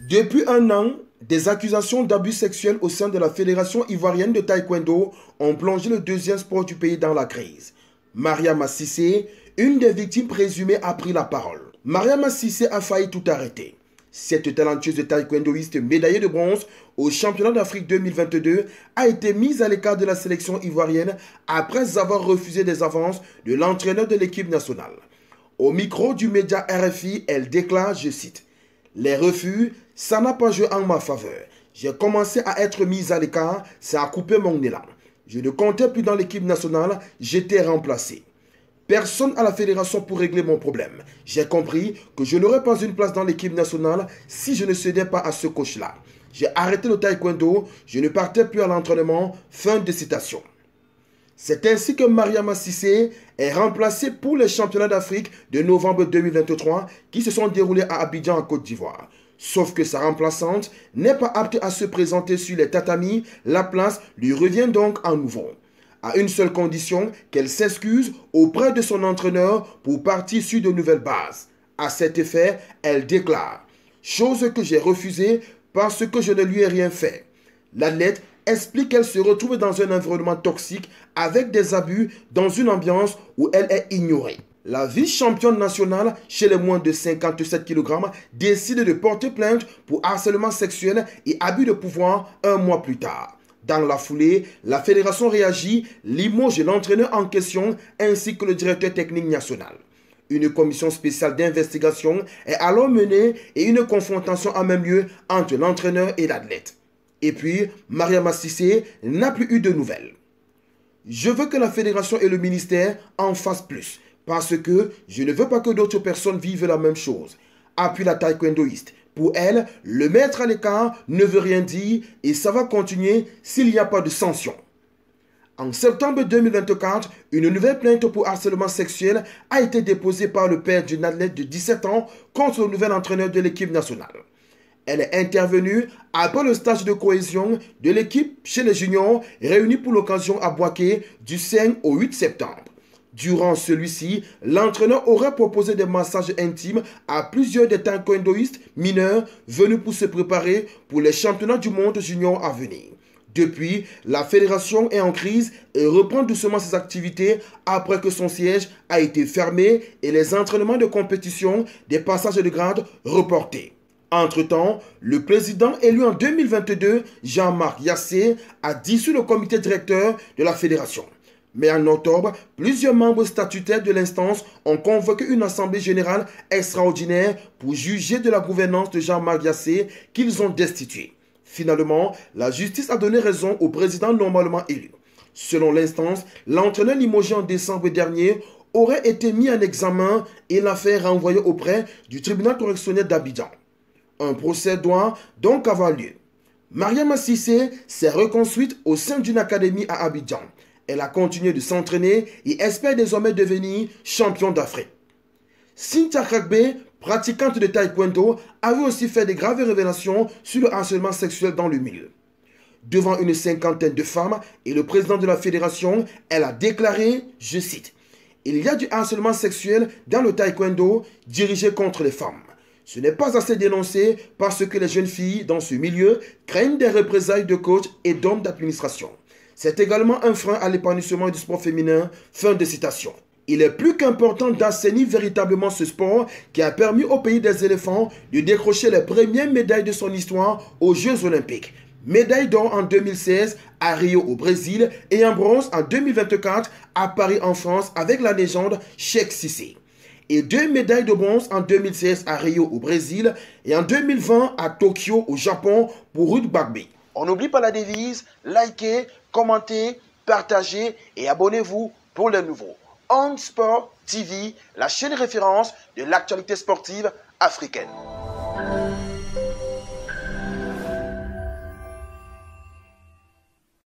Depuis un an, des accusations d'abus sexuels au sein de la Fédération ivoirienne de taekwondo ont plongé le deuxième sport du pays dans la crise. Mariama Cissé, une des victimes présumées, a pris la parole. Mariama Cissé a failli tout arrêter. Cette talentueuse taekwondoïste médaillée de bronze au championnat d'Afrique 2022 a été mise à l'écart de la sélection ivoirienne après avoir refusé des avances de l'entraîneur de l'équipe nationale. Au micro du média RFI, elle déclare, je cite, « Les refus, ça n'a pas joué en ma faveur. J'ai commencé à être mise à l'écart, ça a coupé mon élan. Je ne comptais plus dans l'équipe nationale, j'étais remplacé. Personne à la fédération pour régler mon problème. J'ai compris que je n'aurais pas une place dans l'équipe nationale si je ne cédais pas à ce coach-là. J'ai arrêté le taekwondo, je ne partais plus à l'entraînement. » Fin de citation. C'est ainsi que Mariama Cissé est remplacée pour les championnats d'Afrique de novembre 2023 qui se sont déroulés à Abidjan en Côte d'Ivoire. Sauf que sa remplaçante n'est pas apte à se présenter sur les tatamis, la place lui revient donc en nouveau. À une seule condition, qu'elle s'excuse auprès de son entraîneur pour partir sur de nouvelles bases. À cet effet, elle déclare « Chose que j'ai refusée parce que je ne lui ai rien fait. » L'athlète explique qu'elle se retrouve dans un environnement toxique avec des abus dans une ambiance où elle est ignorée. La vice-championne nationale chez les moins de 57 kg décide de porter plainte pour harcèlement sexuel et abus de pouvoir un mois plus tard. Dans la foulée, la fédération réagit, limoge l'entraîneur en question ainsi que le directeur technique national. Une commission spéciale d'investigation est alors menée et une confrontation a même lieu entre l'entraîneur et l'athlète. Et puis, Mariama Cissé n'a plus eu de nouvelles. Je veux que la fédération et le ministère en fassent plus, parce que je ne veux pas que d'autres personnes vivent la même chose. Appuie la taekwondoïste. Pour elle, le mettre à l'écart ne veut rien dire et ça va continuer s'il n'y a pas de sanction. En septembre 2024, une nouvelle plainte pour harcèlement sexuel a été déposée par le père d'une athlète de 17 ans contre le nouvel entraîneur de l'équipe nationale. Elle est intervenue après le stage de cohésion de l'équipe chez les juniors réunis pour l'occasion à Bouaké du 5 au 8 septembre. Durant celui-ci, l'entraîneur aurait proposé des massages intimes à plusieurs des taekwondoïstes mineurs venus pour se préparer pour les championnats du monde junior à venir. Depuis, la fédération est en crise et reprend doucement ses activités après que son siège a été fermé et les entraînements de compétition des passages de grade reportés. Entre-temps, le président élu en 2022, Jean-Marc Yassé, a dissous le comité directeur de la fédération. Mais en octobre, plusieurs membres statutaires de l'instance ont convoqué une assemblée générale extraordinaire pour juger de la gouvernance de Jean-Marc Yassé qu'ils ont destitué. Finalement, la justice a donné raison au président normalement élu. Selon l'instance, l'entraîneur limogé en décembre dernier aurait été mis en examen et l'affaire renvoyée auprès du tribunal correctionnel d'Abidjan. Un procès doit donc avoir lieu. Mariama Cissé s'est reconstruite au sein d'une académie à Abidjan. Elle a continué de s'entraîner et espère désormais devenir champion d'Afrique. Cynthia Krakbe, pratiquante de taekwondo, avait aussi fait de graves révélations sur le harcèlement sexuel dans le milieu. Devant une cinquantaine de femmes et le président de la fédération, elle a déclaré, je cite, « Il y a du harcèlement sexuel dans le taekwondo dirigé contre les femmes. Ce n'est pas assez dénoncé parce que les jeunes filles dans ce milieu craignent des représailles de coachs et d'hommes d'administration. C'est également un frein à l'épanouissement du sport féminin. » Fin de citation. Il est plus qu'important d'assainir véritablement ce sport qui a permis au pays des éléphants de décrocher les premières médailles de son histoire aux Jeux Olympiques. Médaille d'or en 2016 à Rio au Brésil et en bronze en 2024 à Paris en France avec la légende Cheikh Cissé. Et 2 médailles de bronze en 2016 à Rio au Brésil et en 2020 à Tokyo au Japon pour Ruth Bagby. On n'oublie pas la devise, likez, commentez, partagez et abonnez-vous pour les nouveaux. On Sport TV, la chaîne référence de l'actualité sportive africaine.